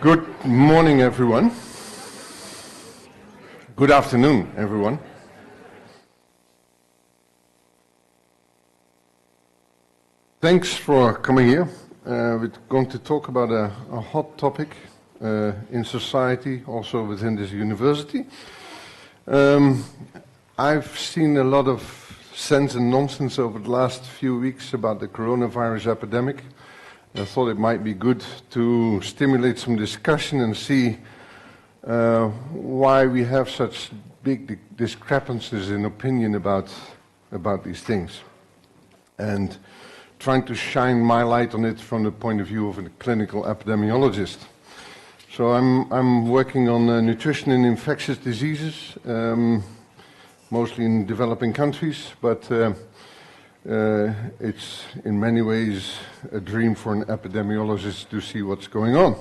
Good morning, everyone. Good afternoon, everyone. Thanks for coming here. We're going to talk about a hot topic in society, also within this university. I've seen a lot of sense and nonsense over the last few weeks about the coronavirus epidemic. I thought it might be good to stimulate some discussion and see why we have such big discrepancies in opinion about these things, and trying to shine my light on it from the point of view of a clinical epidemiologist. So I'm working on nutrition and infectious diseases, mostly in developing countries, but it's in many ways a dream for an epidemiologist to see what's going on.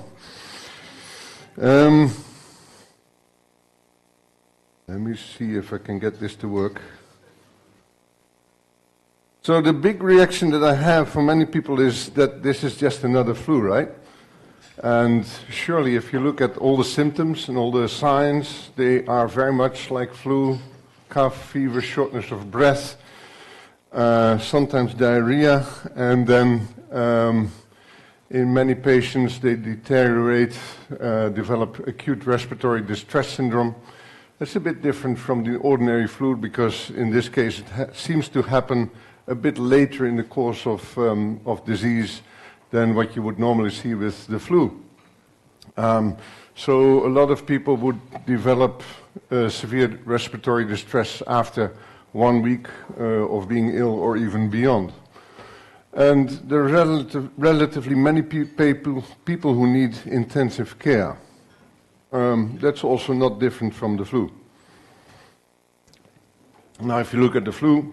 Let me see if I can get this to work. So the big reaction that I have from many people is that this is just another flu, right? And surely if you look at all the symptoms and all the signs, they are very much like flu: cough, fever, shortness of breath, sometimes diarrhea, and then in many patients they deteriorate, develop acute respiratory distress syndrome. It's a bit different from the ordinary flu because in this case it seems to happen a bit later in the course of disease than what you would normally see with the flu. So a lot of people would develop severe respiratory distress after 1 week of being ill or even beyond. And there are relatively many people who need intensive care. That's also not different from the flu. Now, if you look at the flu,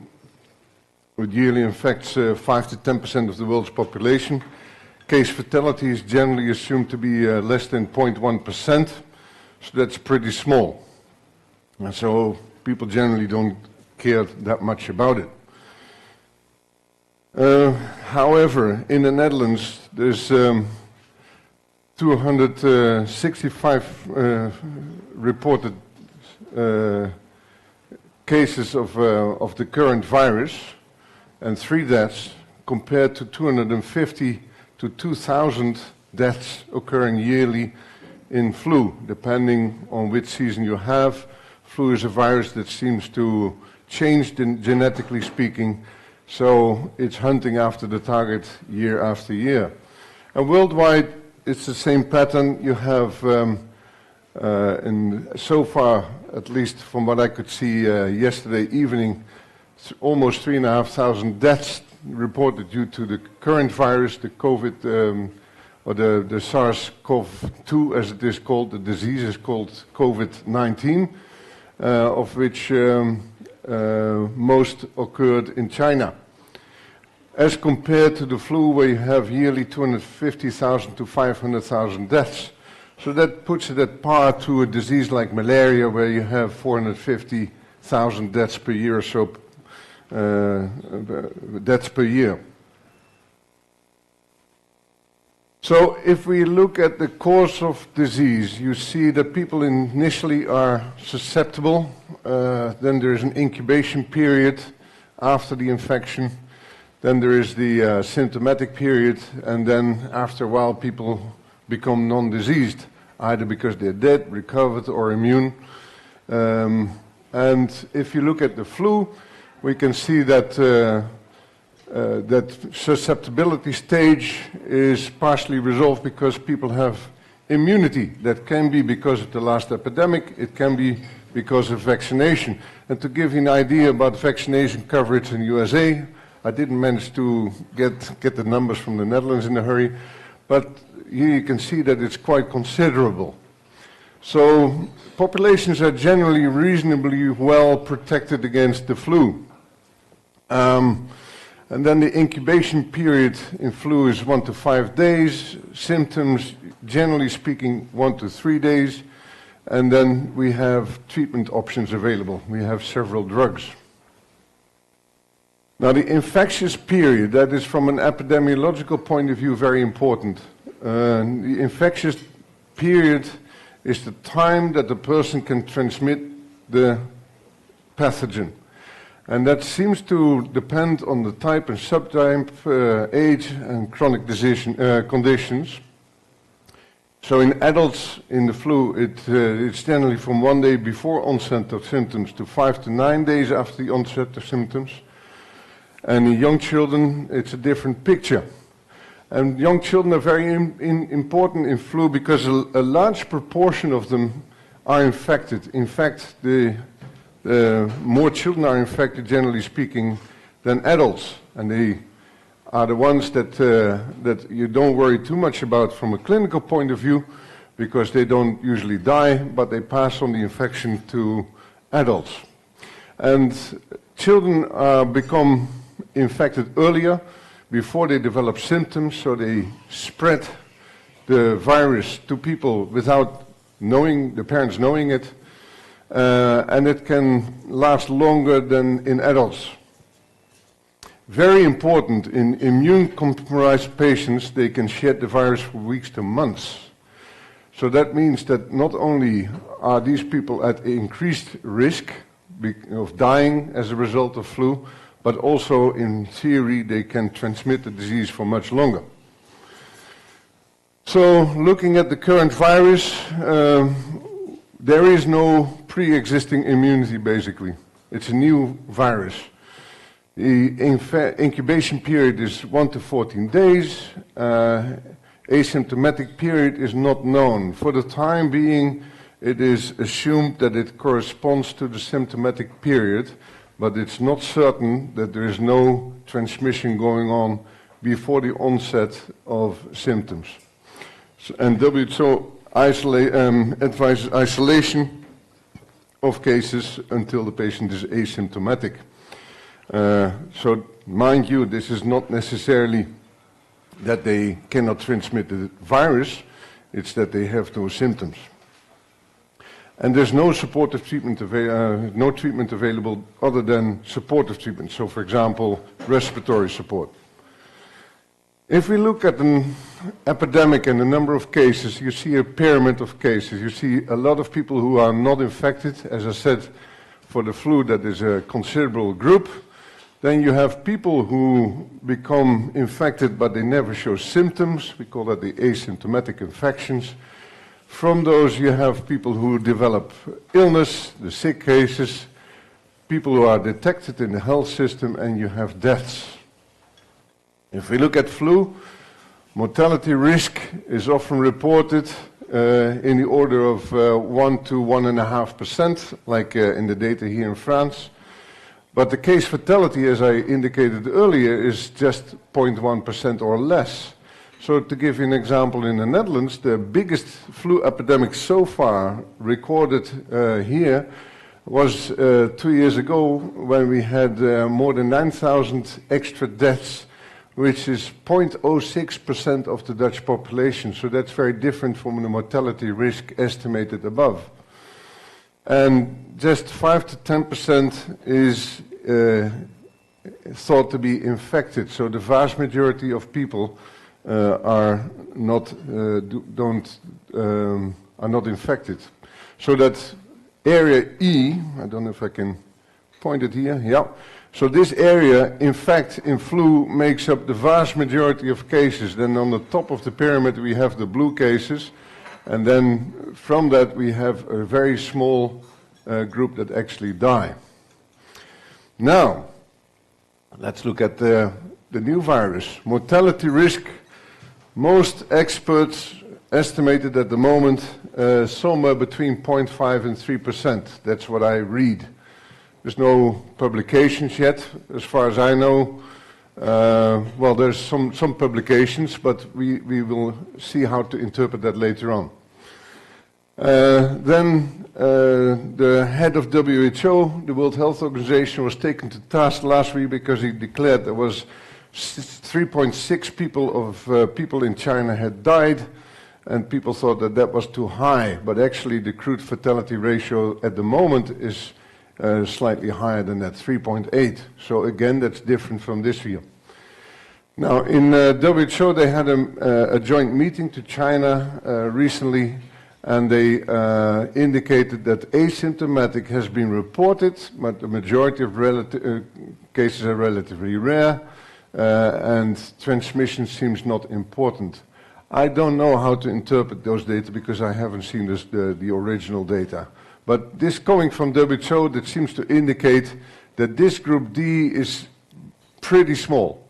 it yearly infects 5 to 10% of the world's population. Case fatality is generally assumed to be less than 0.1%, so that's pretty small. And so people generally don't care that much about it. However, in the Netherlands, there's 265 reported cases of the current virus, and 3 deaths, compared to 250 to 2,000 deaths occurring yearly in flu, depending on which season you have. Flu is a virus that seems to change genetically speaking, so it's hunting after the target year after year. And worldwide, it's the same pattern. You have, so far, at least from what I could see yesterday evening, almost 3,500 deaths reported due to the current virus, the COVID, or the SARS-CoV-2 as it is called. The disease is called COVID-19, of which most occurred in China. As compared to the flu, where you have yearly 250,000 to 500,000 deaths. So that puts it at par to a disease like malaria, where you have 450,000 deaths per year or so, deaths per year. So if we look at the course of disease, you see that people initially are susceptible, then there is an incubation period after the infection, then there is the symptomatic period, and then after a while people become non-diseased, either because they're dead, recovered, or immune. And if you look at the flu, we can see that that susceptibility stage is partially resolved because people have immunity. That can be because of the last epidemic, it can be because of vaccination. And to give you an idea about vaccination coverage in the USA, I didn't manage to get the numbers from the Netherlands in a hurry, but here you can see that it's quite considerable. So populations are generally reasonably well protected against the flu. And then the incubation period in flu is 1 to 5 days. Symptoms, generally speaking, 1 to 3 days. And then we have treatment options available. We have several drugs. Now the infectious period, that is from an epidemiological point of view very important. The infectious period is the time that the person can transmit the pathogen. And that seems to depend on the type and subtype, age and chronic disease, conditions. So in adults in the flu, it's generally from 1 day before onset of symptoms to 5 to 9 days after the onset of symptoms. And in young children, it's a different picture. And young children are very important in flu because a large proportion of them are infected. In fact, more children are infected, generally speaking, than adults. And they are the ones that you don't worry too much about from a clinical point of view, because they don't usually die, but they pass on the infection to adults. And children become infected earlier, before they develop symptoms, so they spread the virus to people without the parents knowing it, and it can last longer than in adults. Very important, in immune-compromised patients, they can shed the virus for weeks to months. So that means that not only are these people at increased risk of dying as a result of flu, but also in theory they can transmit the disease for much longer. So looking at the current virus, there is no pre-existing immunity basically. It's a new virus. The incubation period is 1 to 14 days. Asymptomatic period is not known. For the time being, it is assumed that it corresponds to the symptomatic period, but it's not certain that there is no transmission going on before the onset of symptoms. And WHO advises isolation of cases until the patient is asymptomatic. So mind you, this is not necessarily that they cannot transmit the virus, it's that they have no symptoms. And there's no supportive treatment, no treatment available other than supportive treatment. So for example, respiratory support. If we look at an epidemic and the number of cases, you see a pyramid of cases. You see a lot of people who are not infected. As I said, for the flu, that is a considerable group. Then you have people who become infected, but they never show symptoms. We call that the asymptomatic infections. From those, you have people who develop illness, the sick cases, people who are detected in the health system, and you have deaths. If we look at flu, mortality risk is often reported in the order of 1 to 1.5%, like in the data here in France. But the case fatality, as I indicated earlier, is just 0.1% or less. So to give you an example, in the Netherlands, the biggest flu epidemic so far recorded here was 2 years ago, when we had more than 9,000 extra deaths, which is 0.06% of the Dutch population. So that's very different from the mortality risk estimated above. And just 5 to 10% is thought to be infected. So the vast majority of people are not infected. So that area E, I don't know if I can point it here, yeah. So this area, in fact, in flu makes up the vast majority of cases. Then on the top of the pyramid we have the blue cases, and then from that we have a very small group that actually die. Now, let's look at the new virus. Mortality risk, most experts estimated at the moment somewhere between 0.5 and 3%. That's what I read. There's no publications yet, as far as I know. Well, there's some publications, but we will see how to interpret that later on. Then the head of WHO, the World Health Organization, was taken to task last week because he declared there was 3.6 people in China had died, and people thought that that was too high. But actually, the crude fatality ratio at the moment is slightly higher than that, 3.8. So again, that's different from this year. Now, in WHO, they had a joint meeting to China recently, and they indicated that asymptomatic has been reported, but the majority of cases are relatively rare, and transmission seems not important. I don't know how to interpret those data because I haven't seen the original data. But this coming from WHO, that seems to indicate that this group D is pretty small.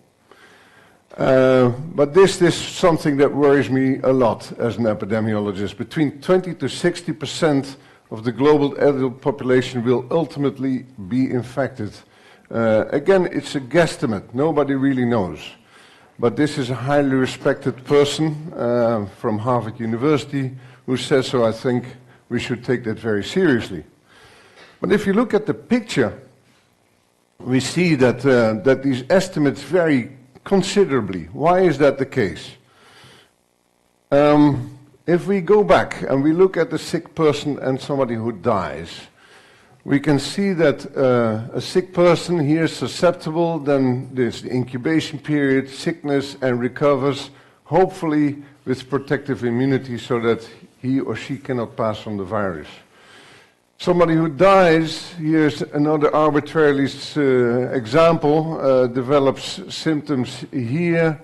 But this is something that worries me a lot as an epidemiologist. Between 20 to 60% of the global adult population will ultimately be infected. Again, it's a guesstimate. Nobody really knows. But this is a highly respected person from Harvard University who says so. I think we should take that very seriously. But if you look at the picture, we see that, that these estimates vary considerably. Why is that the case? If we go back and we look at the sick person and somebody who dies, we can see that a sick person here is susceptible, then there's the incubation period, sickness, and recovers, hopefully with protective immunity so that he or she cannot pass on the virus. Somebody who dies, here's another arbitrary example, develops symptoms here,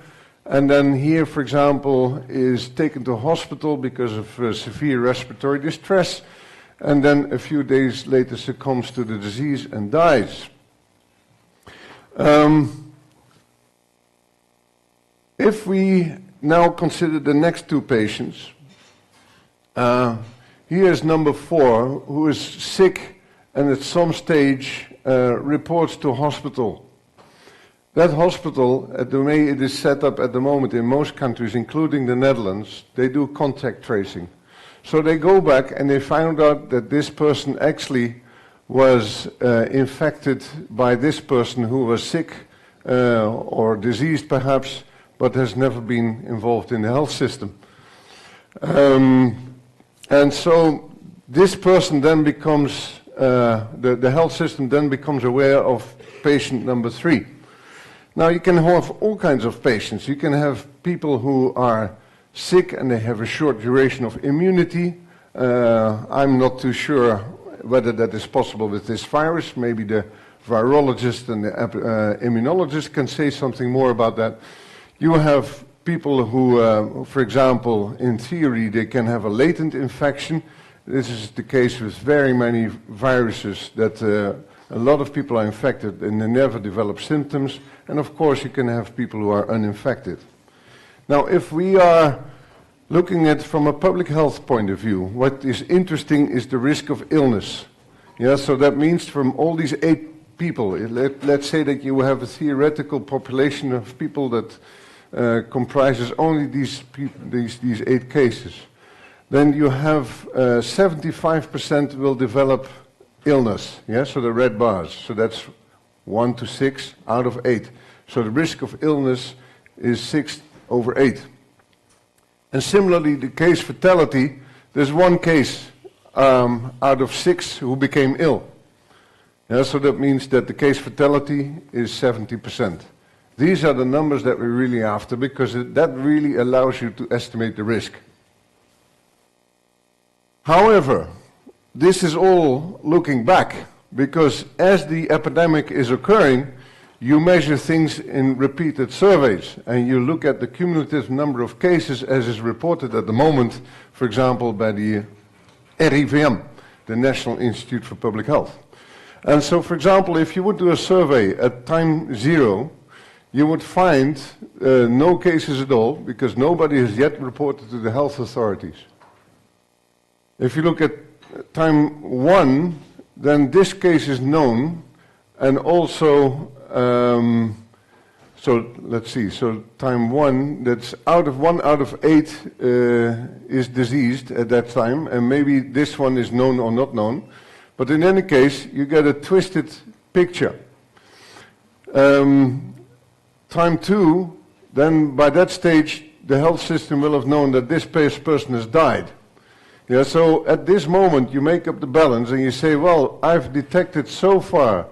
and then here, for example, is taken to hospital because of severe respiratory distress, and then a few days later succumbs to the disease and dies. If we now consider the next two patients, here's number 4, who is sick and at some stage reports to hospital. That hospital, the way it is set up at the moment in most countries, including the Netherlands, they do contact tracing. So they go back and they find out that this person actually was infected by this person who was sick or diseased perhaps, but has never been involved in the health system. And so this person then becomes, the health system then becomes aware of patient number 3. Now you can have all kinds of patients. You can have people who are sick and they have a short duration of immunity. I'm not too sure whether that is possible with this virus. Maybe the virologist and the immunologist can say something more about that. You have people who, for example, in theory, they can have a latent infection. This is the case with very many viruses that a lot of people are infected and they never develop symptoms. And of course, you can have people who are uninfected. Now, if we are looking at from a public health point of view, what is interesting is the risk of illness. Yeah, so that means from all these 8 people, let's say that you have a theoretical population of people that comprises only these 8 cases. Then you have 75% will develop illness, yeah, so the red bars. So that's 1 to 6 out of 8. So the risk of illness is 6 over 8. And similarly, the case fatality, there's 1 case out of 6 who became ill. Yeah, so that means that the case fatality is 70%. These are the numbers that we're really after because that really allows you to estimate the risk. However, this is all looking back because as the epidemic is occurring, you measure things in repeated surveys and you look at the cumulative number of cases as is reported at the moment, for example, by the RIVM, the National Institute for Public Health. And so, for example, if you would do a survey at time 0, you would find no cases at all because nobody has yet reported to the health authorities. If you look at time 1, then this case is known and also, so let's see, so time 1, that's 1 out of 8 is diseased at that time, and maybe this one is known or not known. But in any case, you get a twisted picture. Time 2, then by that stage, the health system will have known that this person has died. Yeah, so at this moment, you make up the balance and you say, well, I've detected so far,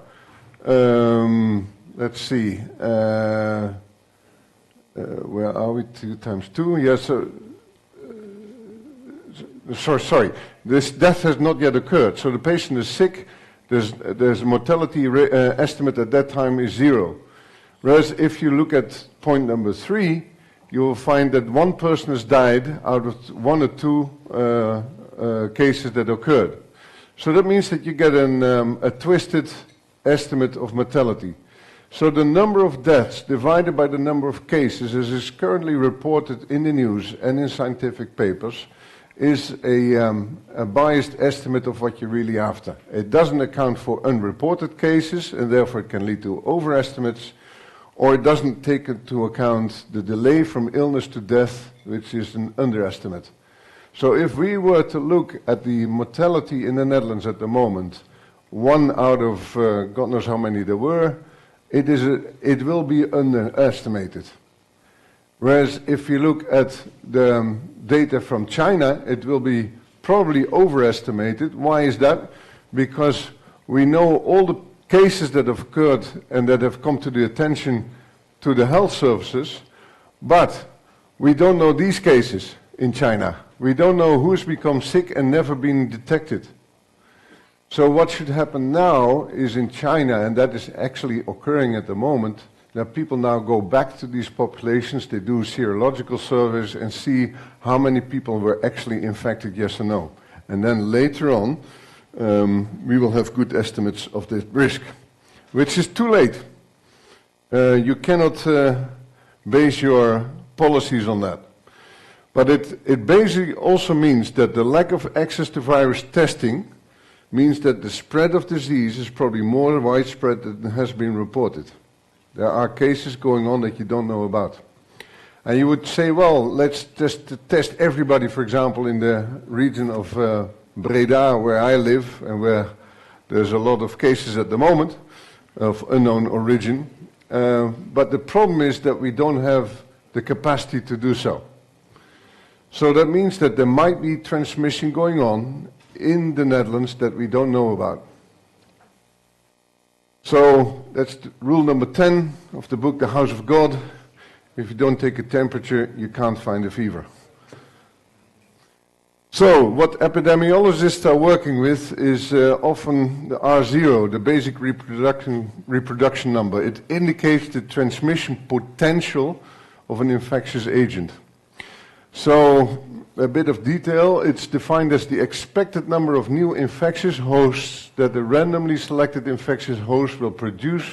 let's see, where are we? 2 times 2. Yes. Sorry. This death has not yet occurred. So the patient is sick. There's mortality estimate at that time is 0. Whereas if you look at point number 3, you will find that one person has died out of 1 or 2 cases that occurred. So that means that you get a twisted estimate of mortality. So the number of deaths divided by the number of cases, as is currently reported in the news and in scientific papers, is a biased estimate of what you're really after. It doesn't account for unreported cases, and therefore it can lead to overestimates, or it doesn't take into account the delay from illness to death, which is an underestimate. So if we were to look at the mortality in the Netherlands at the moment, 1 out of God knows how many there were, it will be underestimated. Whereas if you look at the data from China, it will be probably overestimated. Why is that? Because we know all the cases that have occurred and that have come to the attention to the health services, but we don't know these cases in China. We don't know who's become sick and never been detected. So what should happen now is in China, and that is actually occurring at the moment, that people now go back to these populations, they do serological surveys and see how many people were actually infected, yes or no. And then later on, we will have good estimates of the risk, which is too late. You cannot base your policies on that. But it basically also means that the lack of access to virus testing means that the spread of disease is probably more widespread than has been reported. There are cases going on that you don't know about. And you would say, well, let's just test everybody, for example, in the region of Breda, where I live, and where there's a lot of cases at the moment of unknown origin. But the problem is that we don't have the capacity to do so. So that means that there might be transmission going on in the Netherlands that we don't know about. So that's rule number 10 of the book, The House of God. If you don't take a temperature, you can't find a fever. So what epidemiologists are working with is often the R0, the basic reproduction number. It indicates the transmission potential of an infectious agent. So a bit of detail, it's defined as the expected number of new infectious hosts that the randomly selected infectious host will produce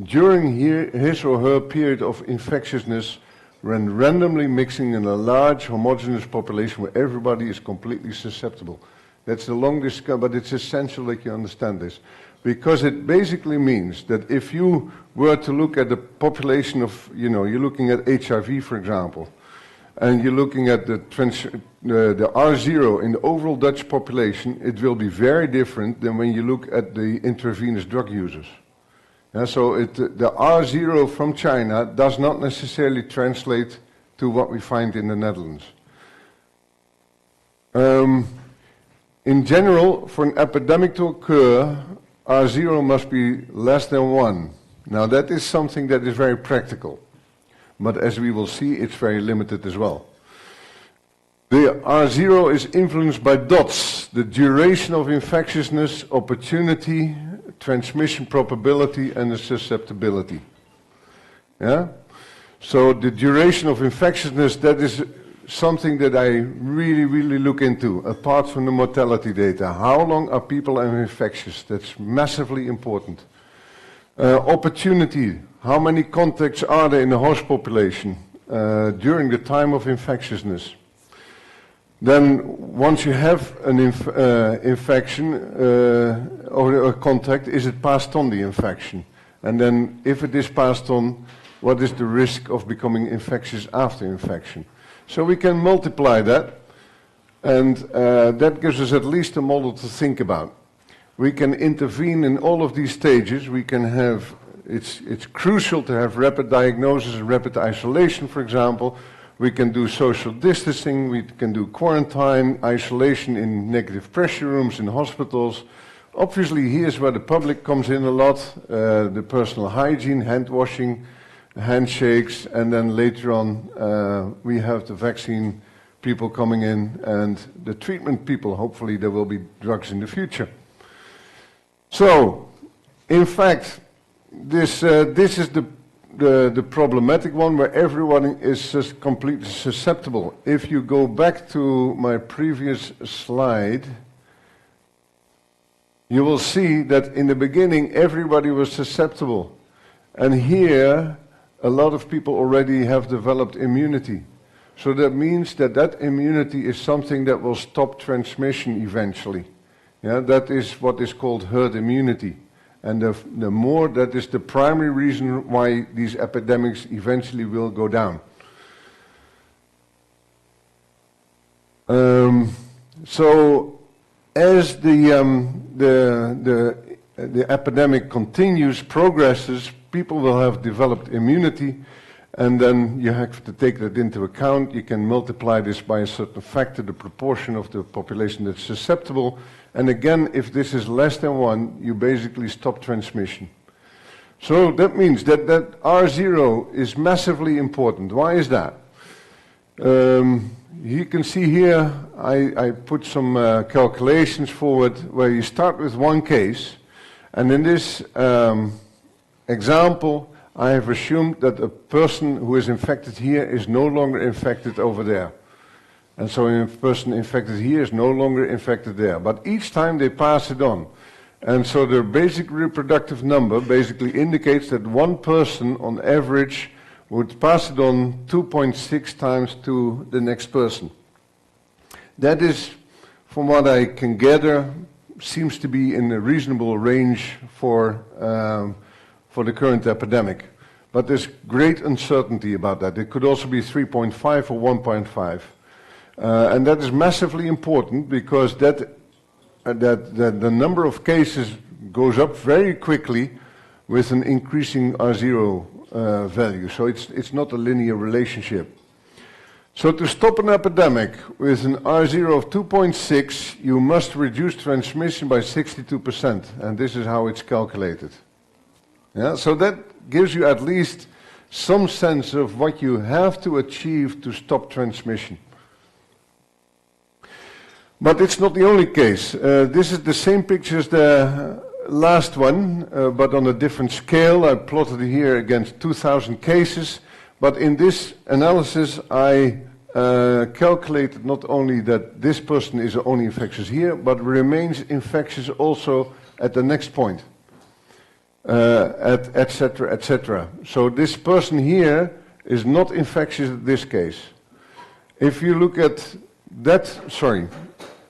during his or her period of infectiousness when randomly mixing in a large homogeneous population where everybody is completely susceptible. That's a long discussion, but it's essential that you understand this. Because it basically means that if you were to look at the population of, you're looking at HIV, for example, and you're looking at the R0 in the overall Dutch population, it will be very different than when you look at the intravenous drug users. So the R0 from China does not necessarily translate to what we find in the Netherlands. In general, for an epidemic to occur, R0 must be less than 1. Now that is something that is very practical. But as we will see, it's very limited as well. The R0 is influenced by dots, the duration of infectiousness, opportunity, transmission probability, and the susceptibility. So the duration of infectiousness, that is something that I really look into, apart from the mortality data. How long are people infectious? That's massively important. Opportunity. How many contacts are there in the host population during the time of infectiousness? Then, once you have an infection or a contact, is it passed on the infection? And then, if it is passed on, what is the risk of becoming infectious after infection? So we can multiply that, and that gives us at least a model to think about. We can intervene in all of these stages. We can have It's crucial to have rapid diagnosis and rapid isolation, for example. We can do social distancing, we can do quarantine, isolation in negative pressure rooms in hospitals. Obviously, here's where the public comes in a lot, the personal hygiene, hand washing, handshakes, and then later on we have the vaccine people coming in and the treatment people. Hopefully there will be drugs in the future. So, in fact, this is the problematic one where everyone is just completely susceptible. If you go back to my previous slide, you will see that in the beginning everybody was susceptible. And here a lot of people already have developed immunity. So that means that that immunity is something that will stop transmission eventually. Yeah, that is what is called herd immunity. And the more, that is the primary reason why these epidemics eventually will go down. So as the epidemic continues, progresses, people will have developed immunity, and then you have to take that into account. You can multiply this by a certain factor, the proportion of the population that's susceptible. And again, if this is less than 1, you basically stop transmission. So that means that R0 is massively important. Why is that? You can see here, I put some calculations forward where you start with 1 case. And in this example, I have assumed that a person who is infected here is no longer infected over there. And so a person infected here is no longer infected there. But each time they pass it on. And so the basic reproductive number basically indicates that one person on average would pass it on 2.6 times to the next person. That is, from what I can gather, seems to be in a reasonable range for the current epidemic. But there's great uncertainty about that. It could also be 3.5 or 1.5. And that is massively important because the number of cases goes up very quickly with an increasing R0 value. So it's not a linear relationship. So to stop an epidemic with an R0 of 2.6, you must reduce transmission by 62%. And this is how it's calculated. Yeah, so that gives you at least some sense of what you have to achieve to stop transmission. But it's not the only case. This is the same picture as the last one, but on a different scale. I plotted it here against 2,000 cases. But in this analysis, I calculated not only that this person is only infectious here, but remains infectious also at the next point, etc., etc. So this person here is not infectious in this case. If you look at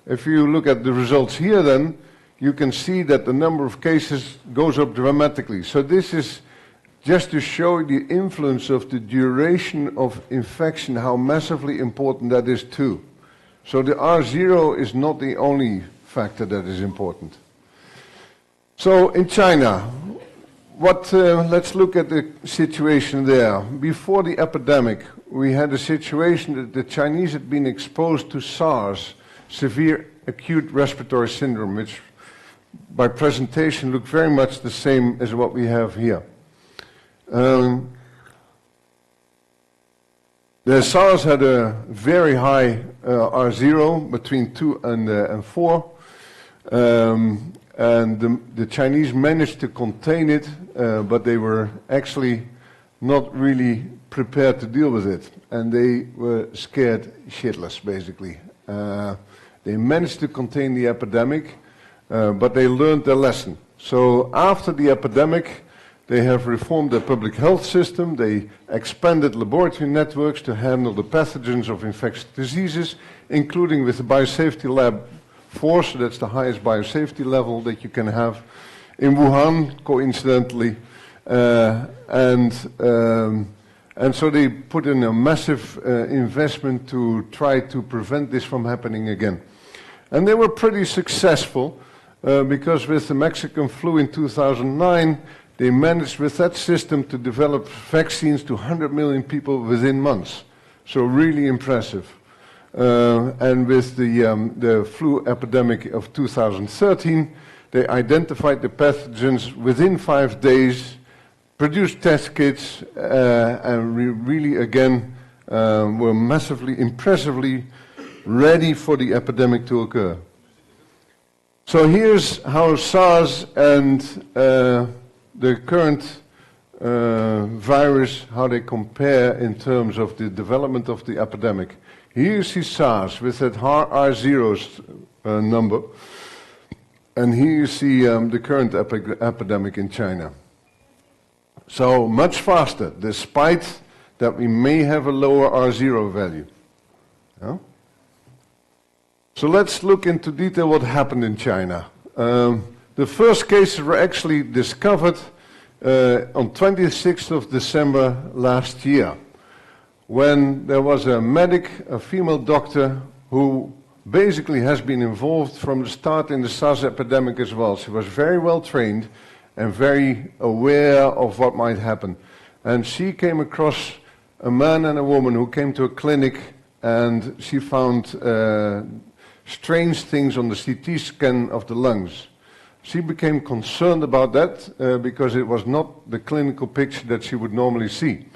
if you look at the results here, then you can see that the number of cases goes up dramatically. So this is just to show the influence of the duration of infection, how massively important that is too. So the R0 is not the only factor that is important. So in China, let's look at the situation there. Before the epidemic, we had a situation that the Chinese had been exposed to SARS, severe acute respiratory syndrome, which by presentation looked very much the same as what we have here. The SARS had a very high R0, between 2 and 4. And the Chinese managed to contain it, but they were actually not really prepared to deal with it. And they were scared shitless, basically. They managed to contain the epidemic, but they learned their lesson. So after the epidemic, they have reformed their public health system. They expanded laboratory networks to handle the pathogens of infectious diseases, including with the biosafety lab 4, so that's the highest biosafety level that you can have in Wuhan, coincidentally. And so they put in a massive investment to try to prevent this from happening again. And they were pretty successful because with the Mexican flu in 2009, they managed with that system to develop vaccines to 100 million people within months. So really impressive. And with the flu epidemic of 2013, they identified the pathogens within 5 days, produced test kits, and we really again were massively, impressively ready for the epidemic to occur. So here's how SARS and the current virus, how they compare in terms of the development of the epidemic. Here you see SARS with that R0 number, and here you see the current epidemic in China. So much faster, despite that we may have a lower R0 value. Yeah? So let's look into detail what happened in China. The first cases were actually discovered on 26th of December last year, when there was a medic, a female doctor, who basically has been involved from the start in the SARS epidemic as well. She was very well trained and very aware of what might happen. And she came across a man and a woman who came to a clinic, and she found strange things on the CT scan of the lungs. She became concerned about that because it was not the clinical picture that she would normally see.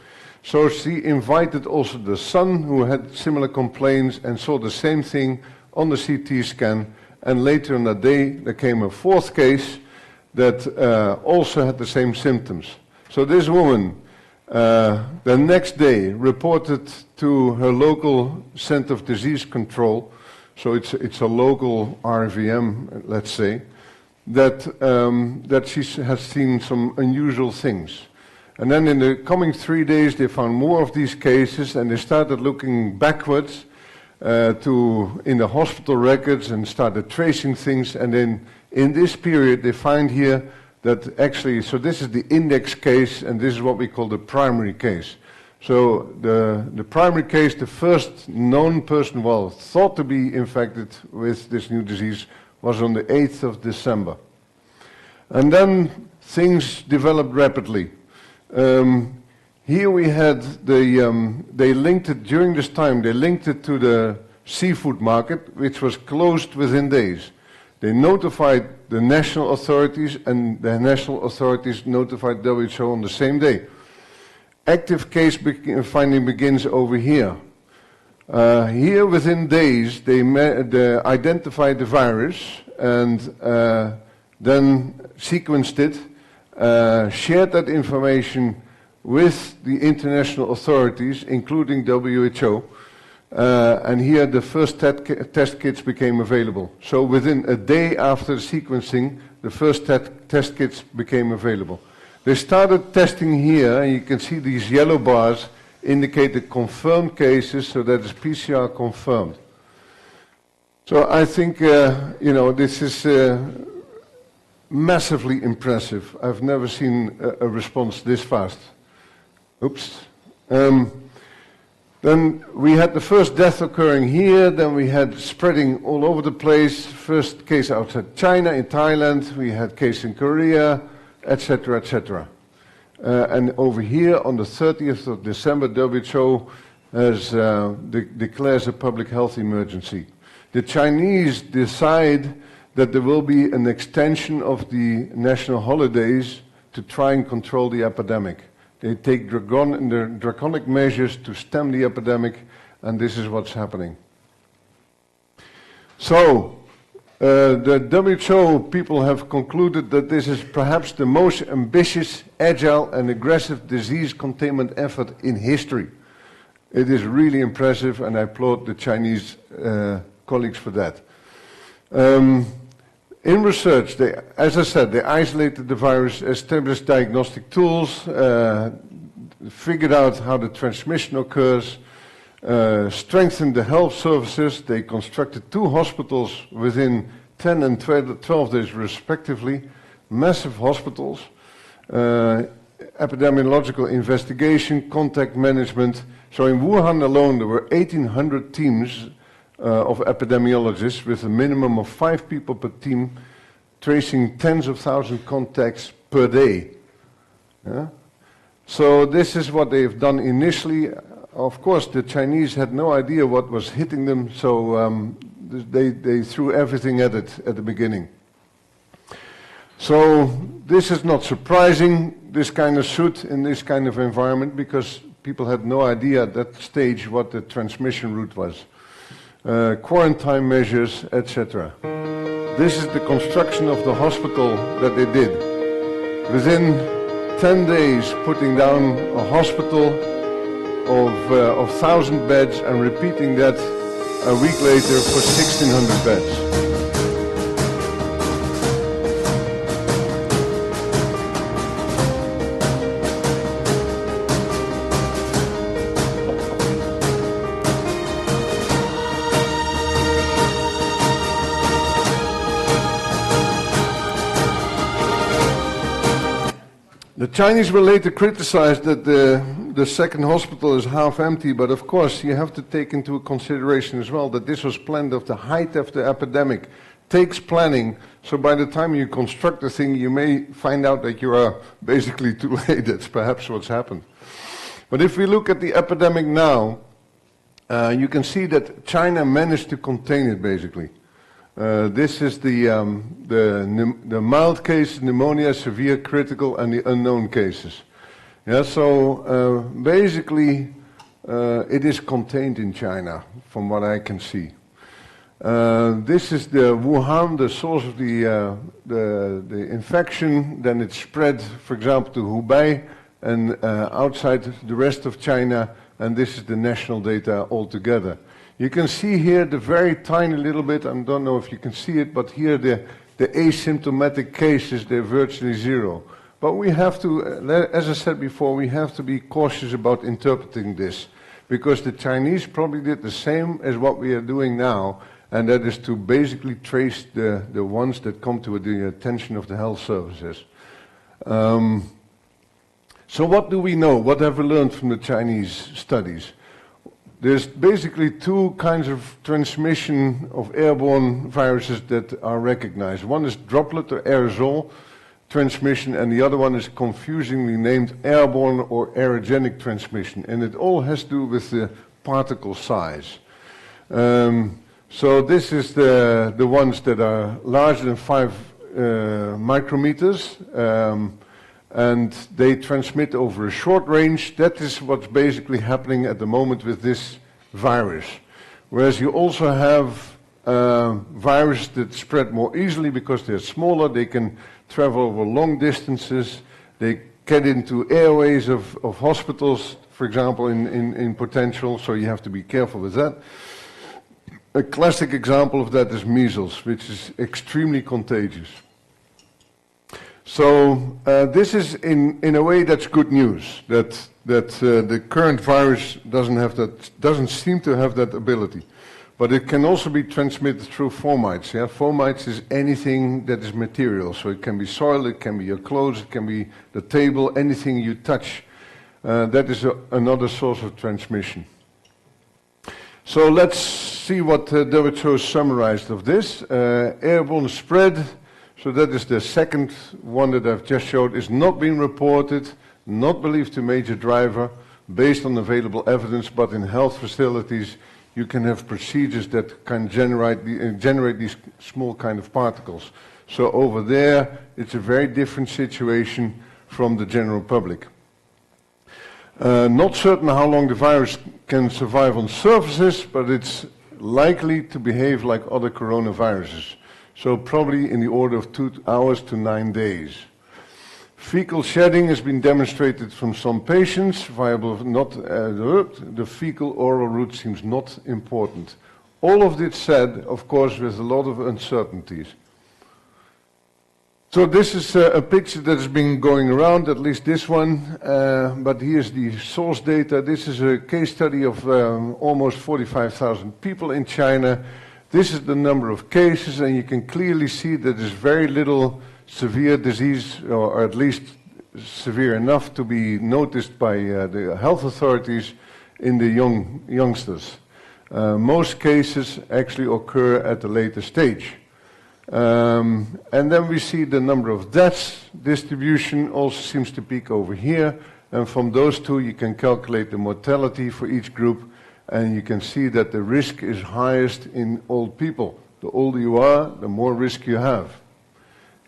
So she invited also the son, who had similar complaints and saw the same thing on the CT scan. And later in the day, there came a fourth case that also had the same symptoms. So this woman, the next day, reported to her local Center of Disease Control, so it's a local RVM, let's say, that she has seen some unusual things. And then in the coming 3 days, they found more of these cases, and they started looking backwards in the hospital records and started tracing things. And then in this period, they find here that actually, so this is the index case, and this is what we call the primary case. So the primary case, the first known person, well, thought to be infected with this new disease, was on the 8th of December. And then things developed rapidly. Here we had they linked it during this time, they linked it to the seafood market, which was closed within days. They notified the national authorities, and the national authorities notified WHO on the same day. Active case finding begins over here. Here within days, they identified the virus and then sequenced it, shared that information with the international authorities, including WHO, and here the first test kits became available. So within a day after the sequencing, the first test kits became available. They started testing here, and you can see these yellow bars indicate the confirmed cases, so that is PCR confirmed. So I think, this is massively impressive. I've never seen a response this fast. Oops. Then we had the first death occurring here, then we had spreading all over the place. First case outside China, in Thailand, we had case in Korea, etc., etc. And over here on the 30th of December, WHO has declares a public health emergency. The Chinese decide that there will be an extension of the national holidays to try and control the epidemic. They take draconic measures to stem the epidemic, and this is what's happening. So, the WHO people have concluded that this is perhaps the most ambitious, agile, and aggressive disease containment effort in history. It is really impressive, and I applaud the Chinese colleagues for that. In research, as I said, they isolated the virus, established diagnostic tools, figured out how the transmission occurs, strengthened the health services. They constructed 2 hospitals within 10 and 12 days respectively, massive hospitals, epidemiological investigation, contact management. So in Wuhan alone, there were 1,800 teams of epidemiologists with a minimum of 5 people per team, tracing tens of thousands of contacts per day. Yeah? So this is what they've done initially. Of course, the Chinese had no idea what was hitting them, so they threw everything at it at the beginning. So this is not surprising, this kind of suit in this kind of environment, because people had no idea at that stage what the transmission route was. Quarantine measures, etc. This is the construction of the hospital that they did. Within 10 days, putting down a hospital of 1,000 beds and repeating that a week later for 1,600 beds. The Chinese were later criticized that the second hospital is half empty, but of course you have to take into consideration as well that this was planned at the height of the epidemic. Takes planning, so by the time you construct the thing you may find out that you are basically too late. That's perhaps what's happened. But if we look at the epidemic now, you can see that China managed to contain it basically. This is the mild cases, pneumonia, severe, critical, and the unknown cases. Yeah, so basically it is contained in China, from what I can see. This is the Wuhan, the source of the infection. Then it spread, for example, to Hubei and outside the rest of China. And this is the national data altogether. You can see here the very tiny little bit, I don't know if you can see it, but here the asymptomatic cases, they're virtually zero. But we have to, as I said before, we have to be cautious about interpreting this, because the Chinese probably did the same as what we are doing now, and that is to basically trace the ones that come to the attention of the health services. So what do we know? What have we learned from the Chinese studies? There's basically two kinds of transmission of airborne viruses that are recognized. One is droplet or aerosol transmission, and the other one is confusingly named airborne or aerogenic transmission. And it all has to do with the particle size. So this is the ones that are larger than 5 micrometers. And they transmit over a short range. That is what's basically happening at the moment with this virus. Whereas you also have viruses that spread more easily because they're smaller, they can travel over long distances, they get into airways of hospitals, for example, in potential, so you have to be careful with that. A classic example of that is measles, which is extremely contagious. So this is in a way that's good news, that the current virus doesn't seem to have that ability. But it can also be transmitted through fomites. Yeah? Fomites is anything that is material. So it can be soil, it can be your clothes, it can be the table, anything you touch. That is another source of transmission. So let's see what WHO summarized of this. Airborne spread. So that is the second one that I've just showed, is not being reported, not believed to major driver, based on available evidence, but in health facilities you can have procedures that can generate these small kind of particles. So over there it's a very different situation from the general public. Not certain how long the virus can survive on surfaces, but it's likely to behave like other coronaviruses. So probably in the order of 2 hours to 9 days. Fecal shedding has been demonstrated from some patients. The fecal oral route seems not important. All of this said, of course, with a lot of uncertainties. So this is a picture that has been going around, at least this one, but here's the source data. This is a case study of almost 45,000 people in China. This is the number of cases, and you can clearly see that there's very little severe disease, or at least severe enough to be noticed by the health authorities in the youngsters. Most cases actually occur at a later stage. And then we see the number of deaths distribution also seems to peak over here, and from those two you can calculate the mortality for each group. And you can see that the risk is highest in old people. The older you are, the more risk you have.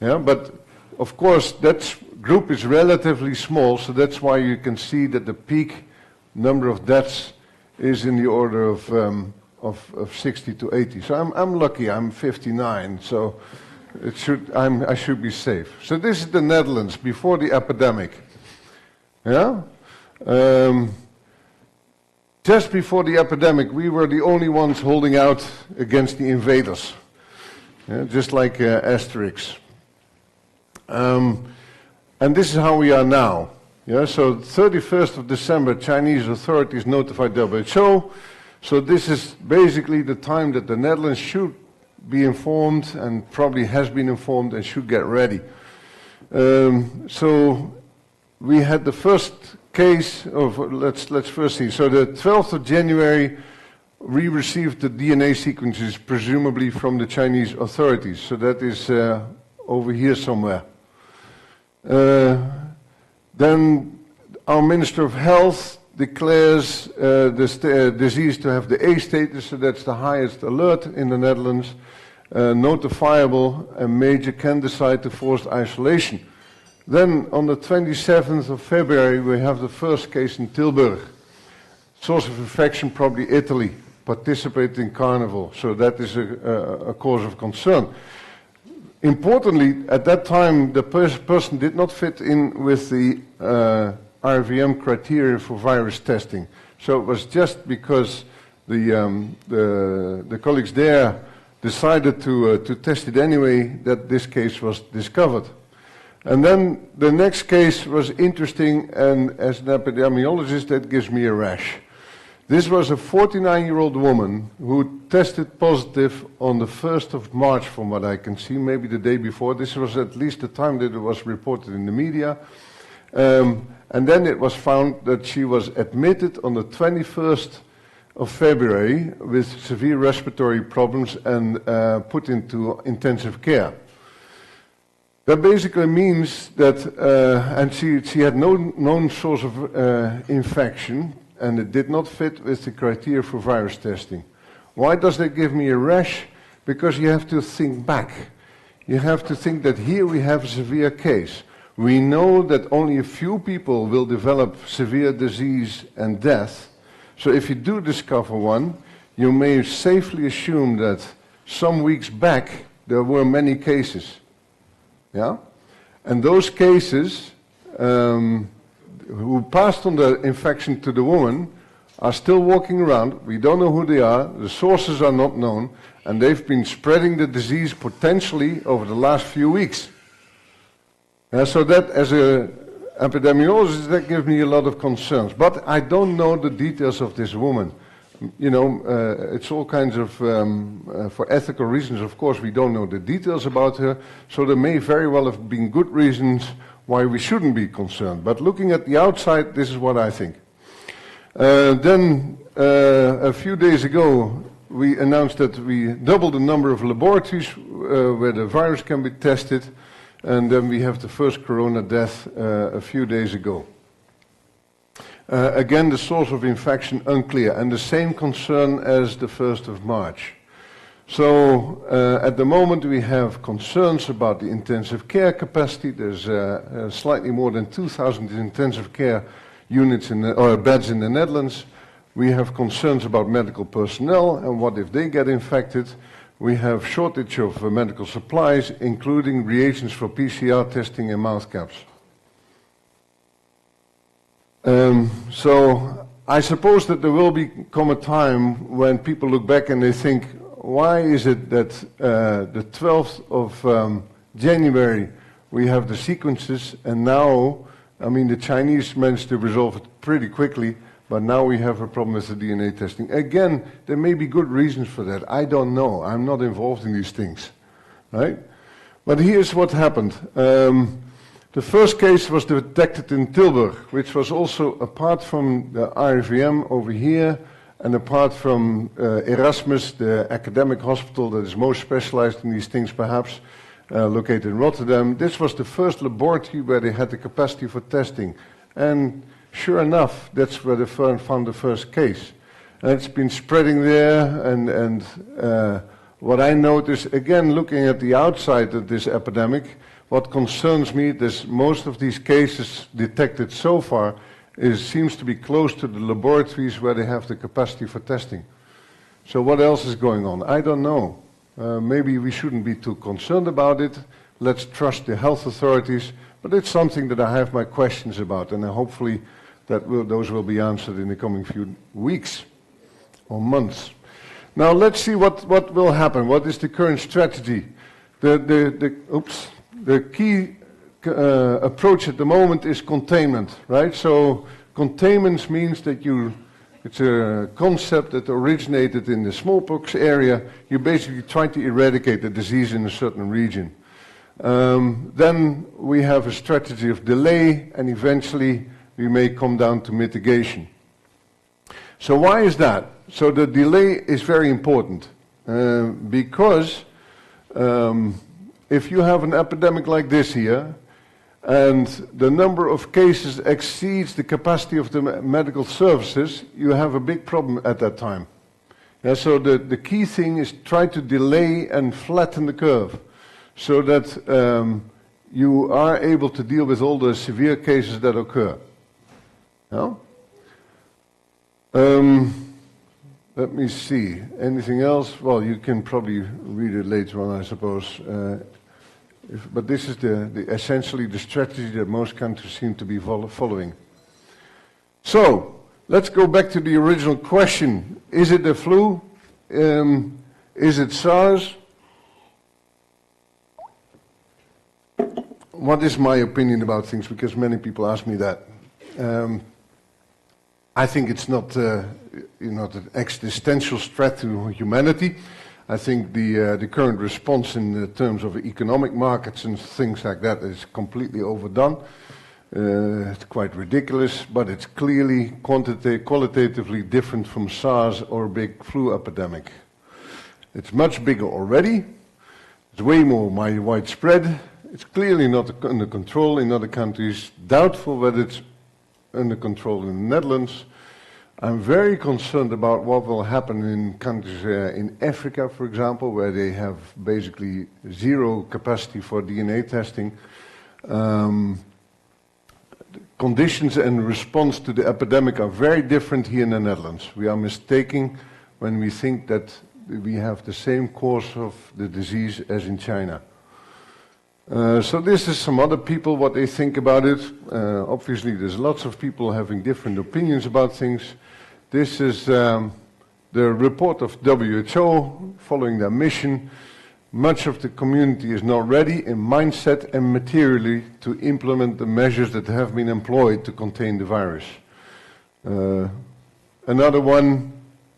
Yeah, but of course, that group is relatively small, so that's why you can see that the peak number of deaths is in the order of 60 to 80. So I'm lucky, I'm 59, so I should be safe. So this is the Netherlands before the epidemic. Yeah? Just before the epidemic, we were the only ones holding out against the invaders. Yeah, just like Asterix. And this is how we are now. Yeah, so 31st of December, Chinese authorities notified WHO. So this is basically the time that the Netherlands should be informed and probably has been informed and should get ready. So we had the first case of, let's first see. So the 12th of January, we received the DNA sequences, presumably from the Chinese authorities. So that is over here somewhere. Then our Minister of Health declares this disease to have the A status, so that's the highest alert in the Netherlands, notifiable, and major can decide to forced isolation. Then on the 27th of February, we have the first case in Tilburg. Source of infection, probably Italy, participated in carnival, so that is a cause of concern. Importantly, at that time, the person did not fit in with the RVM criteria for virus testing. So it was just because the colleagues there decided to test it anyway that this case was discovered. And then the next case was interesting, and as an epidemiologist, that gives me a rash. This was a 49-year-old woman who tested positive on the 1st of March, from what I can see, maybe the day before. This was at least the time that it was reported in the media. And then it was found that she was admitted on the 21st of February with severe respiratory problems and put into intensive care. That basically means that, and she had no known source of infection, and it did not fit with the criteria for virus testing. Why does that give me a rash? Because you have to think back. You have to think that here we have a severe case. We know that only a few people will develop severe disease and death. So if you do discover one, you may safely assume that some weeks back there were many cases. Yeah? And those cases who passed on the infection to the woman are still walking around. We don't know who they are, the sources are not known, and they've been spreading the disease potentially over the last few weeks. So that, as an epidemiologist, that gives me a lot of concerns. But I don't know the details of this woman. You know, it's all kinds of, for ethical reasons, of course, we don't know the details about her, so there may very well have been good reasons why we shouldn't be concerned. But looking at the outside, this is what I think. Then, a few days ago, we announced that we doubled the number of laboratories where the virus can be tested, and then we have the first corona death a few days ago. Again, the source of infection unclear, and the same concern as the 1st of March. So at the moment we have concerns about the intensive care capacity. There's slightly more than 2,000 intensive care units or beds in the Netherlands. We have concerns about medical personnel and what if they get infected. We have shortage of medical supplies, including reagents for PCR testing and mouth caps. So I suppose that there will come a time when people look back and they think, why is it that the 12th of January we have the sequences, and now, I mean, the Chinese managed to resolve it pretty quickly, but now we have a problem with the DNA testing. Again, there may be good reasons for that. I don't know. I'm not involved in these things, right? But here's what happened. The first case was detected in Tilburg, which was also apart from the RIVM over here, and apart from Erasmus, the academic hospital that is most specialized in these things perhaps, located in Rotterdam. This was the first laboratory where they had the capacity for testing. And sure enough, that's where they found the first case. And it's been spreading there, and what I noticed, again, looking at the outside of this epidemic, What concerns me is most of these cases detected so far seems to be close to the laboratories where they have the capacity for testing. So what else is going on? I don't know. Maybe we shouldn't be too concerned about it. Let's trust the health authorities. But it's something that I have my questions about, and hopefully those will be answered in the coming few weeks or months. Now let's see what will happen. What is the current strategy? The key approach at the moment is containment, right? So containment means that it's a concept that originated in the smallpox area. You basically try to eradicate the disease in a certain region. Then we have a strategy of delay, and eventually we may come down to mitigation. So why is that? So the delay is very important because if you have an epidemic like this here, and the number of cases exceeds the capacity of the medical services, you have a big problem at that time. Yeah, so the key thing is try to delay and flatten the curve, so that you are able to deal with all the severe cases that occur. Yeah? Let me see. Anything else? Well, you can probably read it later on, I suppose. But this is essentially the strategy that most countries seem to be following. So, let's go back to the original question. Is it the flu? Is it SARS? What is my opinion about things? Because many people ask me that. I think it's not an existential threat to humanity. I think the current response in terms of economic markets and things like that is completely overdone. It's quite ridiculous, but it's clearly qualitatively different from SARS or big flu epidemic. It's much bigger already. It's way more widespread. It's clearly not under control in other countries. Doubtful whether it's under control in the Netherlands. I'm very concerned about what will happen in countries in Africa, for example, where they have basically zero capacity for DNA testing. Conditions and response to the epidemic are very different here in the Netherlands. We are mistaken when we think that we have the same course of the disease as in China. So this is some other people, what they think about it. Obviously, there's lots of people having different opinions about things. This is the report of WHO following their mission. Much of the community is not ready in mindset and materially to implement the measures that have been employed to contain the virus. Another one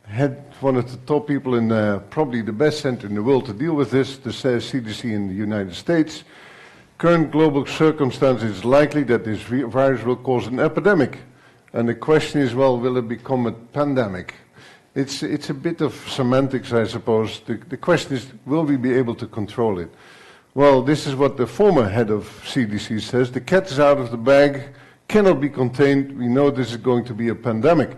had one of the top people in probably the best center in the world to deal with this, the CDC in the United States. Current global circumstances, it's likely that this virus will cause an epidemic. And the question is, well, will it become a pandemic? It's a bit of semantics, I suppose. The question is, will we be able to control it? Well, this is what the former head of CDC says. The cat is out of the bag, cannot be contained. We know this is going to be a pandemic.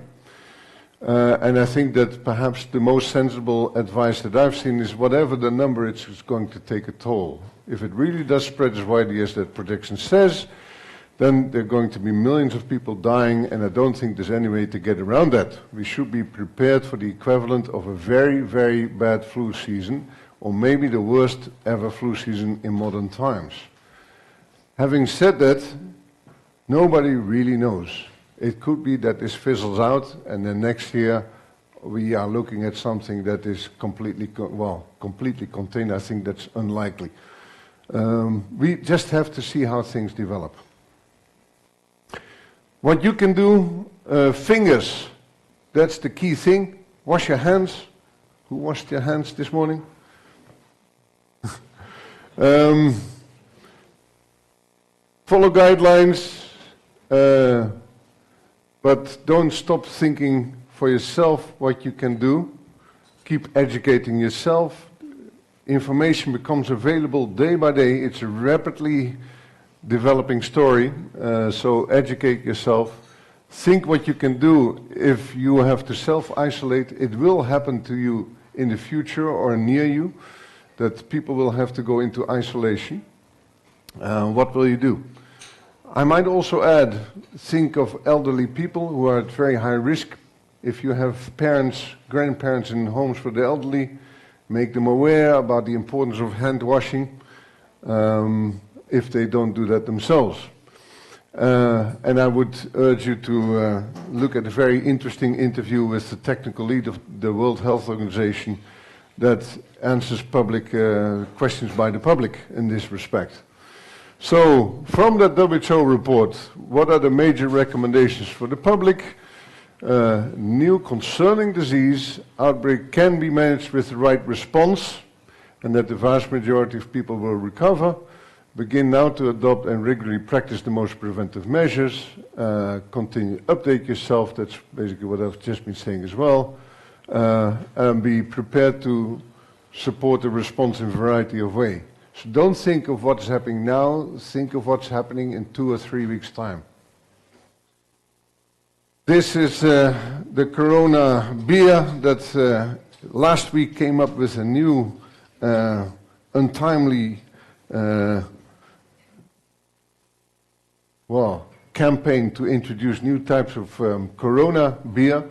And I think that perhaps the most sensible advice that I've seen is whatever the number, it's going to take a toll. If it really does spread as widely as that prediction says, then there are going to be millions of people dying, and I don't think there's any way to get around that. We should be prepared for the equivalent of a very, very bad flu season, or maybe the worst ever flu season in modern times. Having said that, nobody really knows. It could be that this fizzles out, and then next year we are looking at something that is completely contained. I think that's unlikely. We just have to see how things develop. What you can do, fingers, that's the key thing. Wash your hands. Who washed their hands this morning? Follow guidelines, but don't stop thinking for yourself what you can do. Keep educating yourself. Information becomes available day by day. It's a rapidly developing story, so educate yourself. Think what you can do if you have to self-isolate. It will happen to you in the future or near you, that people will have to go into isolation. what will you do? I might also add, think of elderly people who are at very high risk. If you have parents, grandparents in homes for the elderly, make them aware about the importance of hand washing if they don't do that themselves. And I would urge you to look at a very interesting interview with the technical lead of the World Health Organization that answers public questions by the public in this respect. So, from that WHO report, what are the major recommendations for the public? New concerning disease outbreak can be managed with the right response, and that the vast majority of people will recover. Begin now to adopt and regularly practice the most preventive measures. Continue, update yourself, that's basically what I've just been saying as well. And be prepared to support the response in a variety of ways. So don't think of what's happening now, think of what's happening in 2 or 3 weeks' time. This is the Corona beer that last week came up with a new untimely campaign to introduce new types of Corona beer.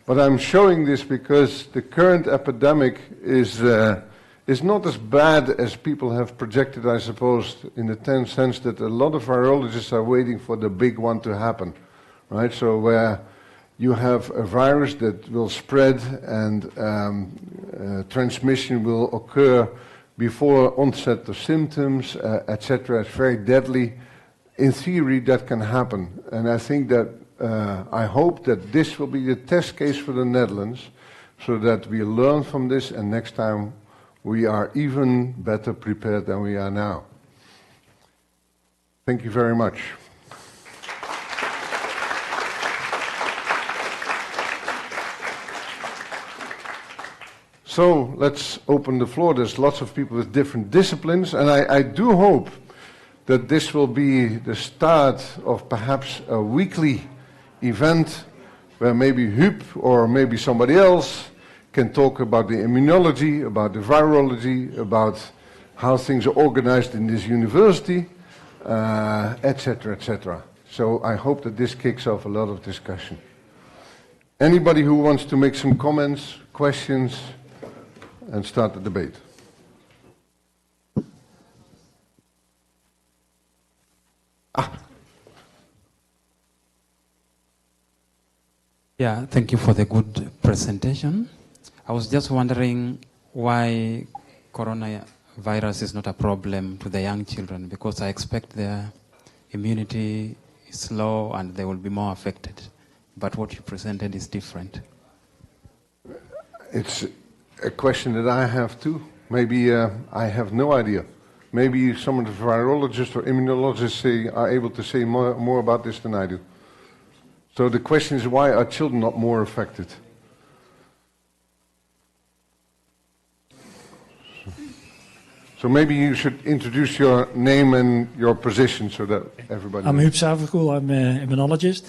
But I'm showing this because the current epidemic is not as bad as people have projected, I suppose, in the sense that a lot of virologists are waiting for the big one to happen, right? So where you have a virus that will spread and transmission will occur before onset of symptoms, etc. It's very deadly. In theory, that can happen. And I think that, I hope that this will be the test case for the Netherlands, so that we learn from this and next time we are even better prepared than we are now. Thank you very much. So let's open the floor. There's lots of people with different disciplines, and I do hope that this will be the start of perhaps a weekly event where maybe Huub or maybe somebody else can talk about the immunology, about the virology, about how things are organized in this university, etc., etc. So I hope that this kicks off a lot of discussion. Anybody who wants to make some comments, questions, and start the debate? Yeah, thank you for the good presentation. I was just wondering why coronavirus is not a problem to the young children, because I expect their immunity is low and they will be more affected. But what you presented is different. It's a question that I have too. Maybe I have no idea. Maybe some of the virologists or immunologists are able to say more about this than I do. So the question is, why are children not more affected? So maybe you should introduce your name and your position so that everybody I'm knows. Huub Saverkool, I'm an epidemiologist.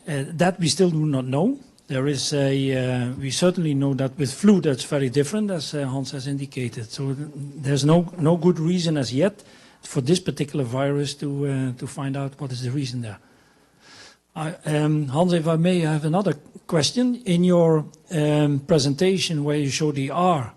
That we still do not know. There is we certainly know that with flu that's very different, as Hans has indicated. So there's no good reason as yet for this particular virus to find out what is the reason there. Hans, if I may have another question. In your presentation where you show the R,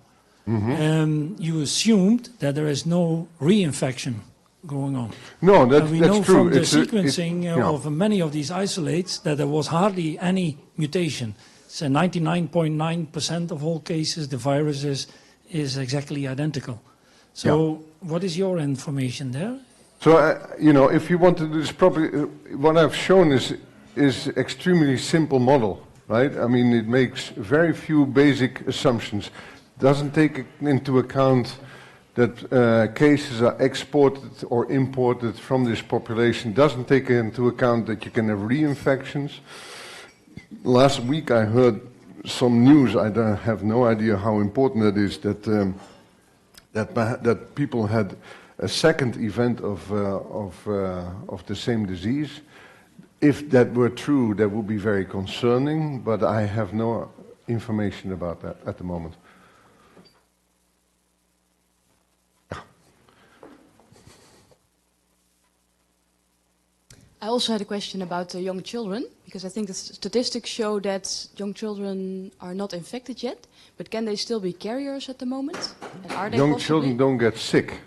you assumed that there is no reinfection going on. No, that's true. We know from the sequencing of many of these isolates that there was hardly any mutation. So 99.9% of all cases, the virus is exactly identical. So what is your information there? So, if you want to do this properly, what I've shown is extremely simple model, right? I mean, it makes very few basic assumptions. Doesn't take into account that cases are exported or imported from this population. Doesn't take into account that you can have reinfections. Last week I heard some news, I have no idea how important that is, that people had a second event of the same disease. If that were true, that would be very concerning, but I have no information about that at the moment. I also had a question about young children, because I think the statistics show that young children are not infected yet, but can they still be carriers at the moment? And are they Young children don't get sick.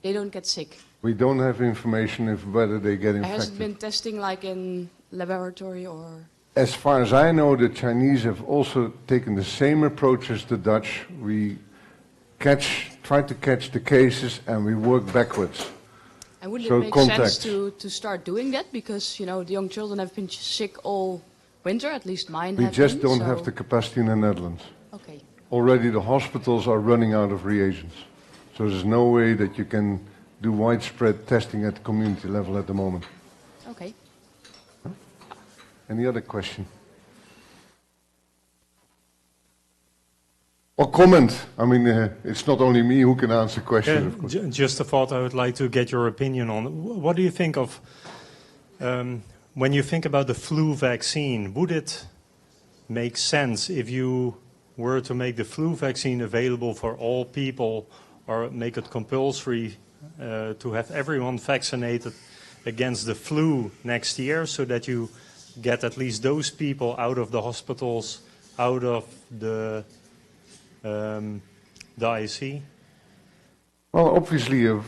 They don't get sick. We don't have information of whether they get There hasn't infected. been testing like in laboratory or... As far as I know, the Chinese have also taken the same approach as the Dutch. We try to catch the cases and we work backwards. And wouldn't So it make contact. sense to start doing that? Because, you know, the young children have been sick all winter, at least mine We have just been, don't so- have the capacity in the Netherlands. Okay. Already the hospitals are running out of reagents. So there's no way that you can do widespread testing at the community level at the moment. Okay. Any other question? Or comment? I mean, it's not only me who can answer questions, of course. Just a thought I would like to get your opinion on. What do you think of, when you think about the flu vaccine, would it make sense if you were to make the flu vaccine available for all people or make it compulsory to have everyone vaccinated against the flu next year so that you get at least those people out of the hospitals, out of the IC? Well, obviously a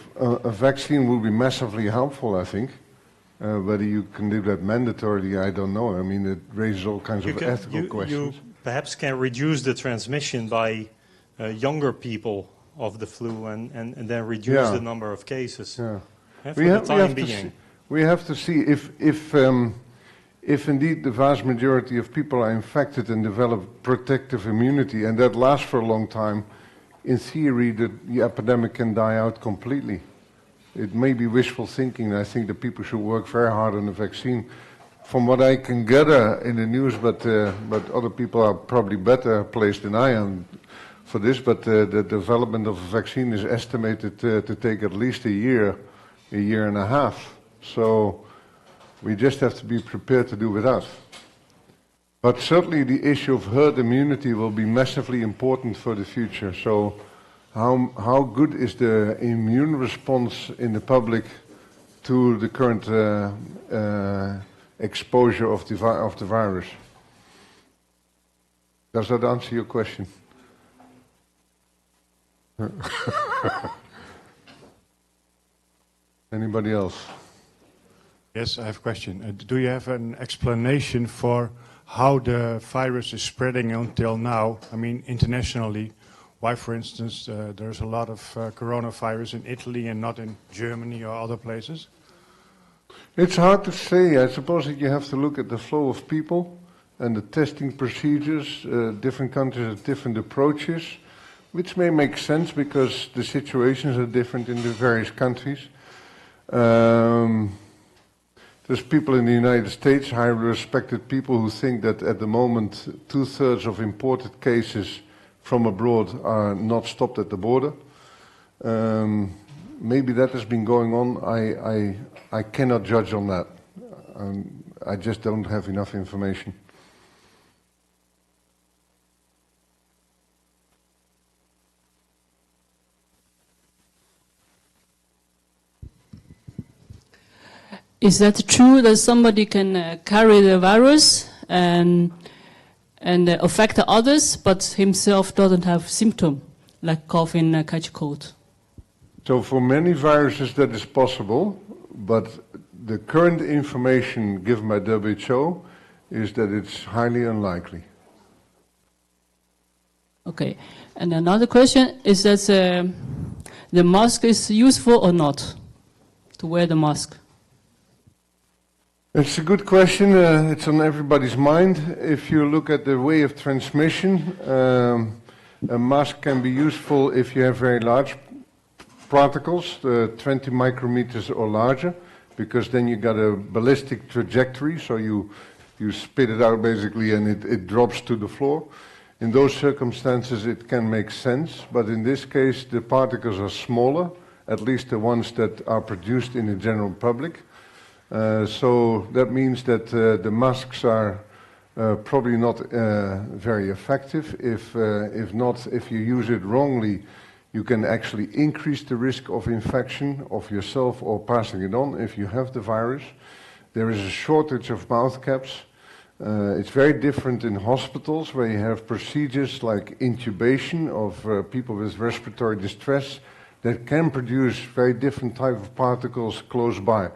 vaccine will be massively helpful, I think. Whether you can do that mandatorily, I don't know. I mean, it raises all kinds of ethical questions. You perhaps can reduce the transmission by younger people of the flu and then reduce the number of cases. Yeah. For the time being. We have to see if indeed the vast majority of people are infected and develop protective immunity, and that lasts for a long time, in theory the epidemic can die out completely. It may be wishful thinking. I think that people should work very hard on the vaccine. From what I can gather in the news, but other people are probably better placed than I am for this, but the development of a vaccine is estimated to take at least a year and a half. So we just have to be prepared to do without. But certainly the issue of herd immunity will be massively important for the future. So how good is the immune response in the public to the current exposure of the virus? Does that answer your question? Anybody else? Yes, I have a question. Do you have an explanation for how the virus is spreading until now? I mean, internationally, why, for instance, there's a lot of coronavirus in Italy and not in Germany or other places? It's hard to say. I suppose that you have to look at the flow of people and the testing procedures. Different countries have different approaches, which may make sense because the situations are different in the various countries. There's people in the United States, highly respected people, who think that at the moment 2/3 of imported cases from abroad are not stopped at the border. Maybe that has been going on. I cannot judge on that. I just don't have enough information. Is that true that somebody can carry the virus and affect the others, but himself doesn't have symptom, like coughing, catch cold? So for many viruses that is possible, but the current information given by WHO is that it's highly unlikely. Okay, and another question is that the mask is useful or not, to wear the mask? It's a good question. It's on everybody's mind. If you look at the way of transmission, a mask can be useful if you have very large particles, 20 micrometers or larger, because then you got a ballistic trajectory, so you spit it out basically and it drops to the floor. In those circumstances it can make sense, but in this case the particles are smaller, at least the ones that are produced in the general public. So that means that the masks are probably not very effective. If you use it wrongly, you can actually increase the risk of infection of yourself or passing it on if you have the virus. There is a shortage of mouth caps. It's very different in hospitals where you have procedures like intubation of people with respiratory distress that can produce very different type of particles close by.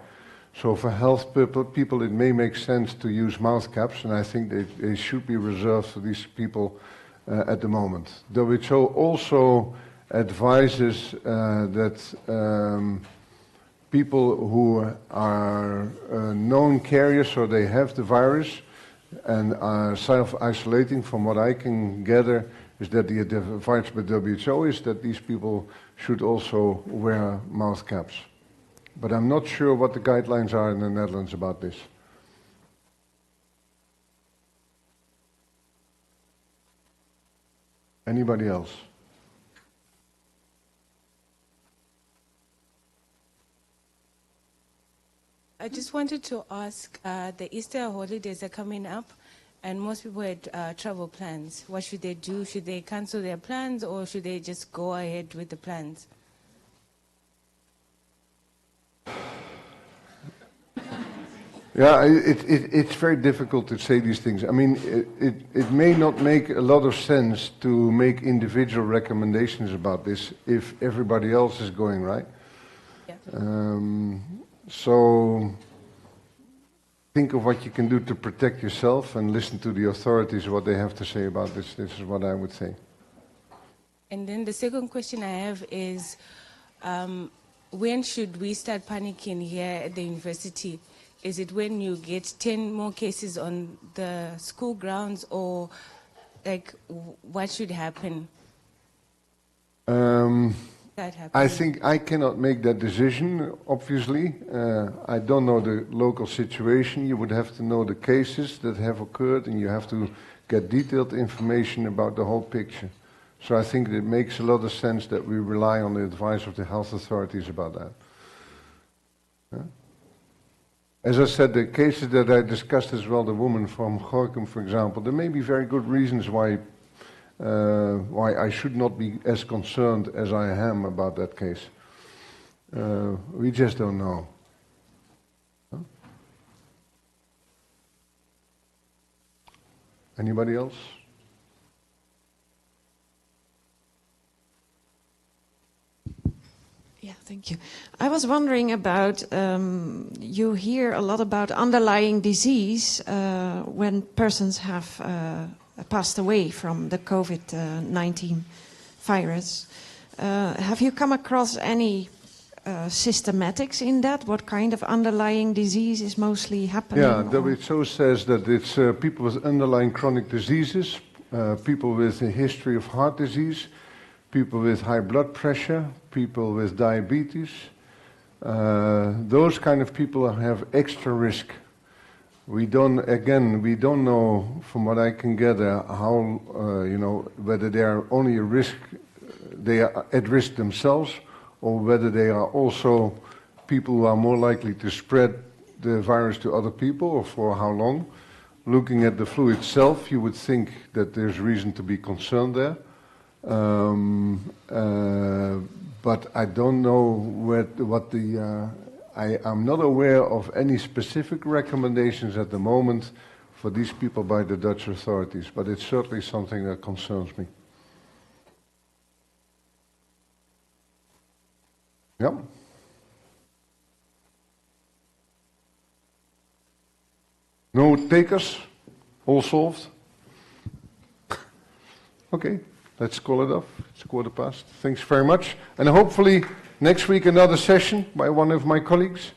So for health people it may make sense to use mouth caps, and I think they should be reserved for these people at the moment. WHO also advises that people who are known carriers, so they have the virus and are self-isolating, from what I can gather, is that the advice by WHO is that these people should also wear mouth caps. But I'm not sure what the guidelines are in the Netherlands about this. Anybody else? I just wanted to ask, the Easter holidays are coming up, and most people had travel plans. What should they do? Should they cancel their plans, or should they just go ahead with the plans? Yeah, it's very difficult to say these things. I mean, it may not make a lot of sense to make individual recommendations about this if everybody else is going, right? Yeah. So think of what you can do to protect yourself and listen to the authorities, what they have to say about this. This is what I would say. And then the second question I have is, when should we start panicking here at the university? Is it when you get 10 more cases on the school grounds, or like what should happen? I think I cannot make that decision, obviously. I don't know the local situation. You would have to know the cases that have occurred, and you have to get detailed information about the whole picture. So I think it makes a lot of sense that we rely on the advice of the health authorities about that. Yeah? As I said, the cases that I discussed as well, the woman from Gorkum, for example, there may be very good reasons why I should not be as concerned as I am about that case. We just don't know. Huh? Anybody else? Yeah, thank you. I was wondering about, you hear a lot about underlying disease when persons have passed away from the COVID-19 virus. Have you come across any systematics in that? What kind of underlying disease is mostly happening? Yeah, WHO says that it's people with underlying chronic diseases, people with a history of heart disease, people with high blood pressure, people with diabetes. Those kind of people have extra risk. We don't know, from what I can gather, how, whether they are only they are at risk themselves, or whether they are also people who are more likely to spread the virus to other people, or for how long. Looking at the flu itself, you would think that there's reason to be concerned there. But I don't know I'm not aware of any specific recommendations at the moment for these people by the Dutch authorities, but it's certainly something that concerns me. Yeah. No takers? All solved? Okay, let's call it off. It's 1:15. Thanks very much. And hopefully next week another session by one of my colleagues.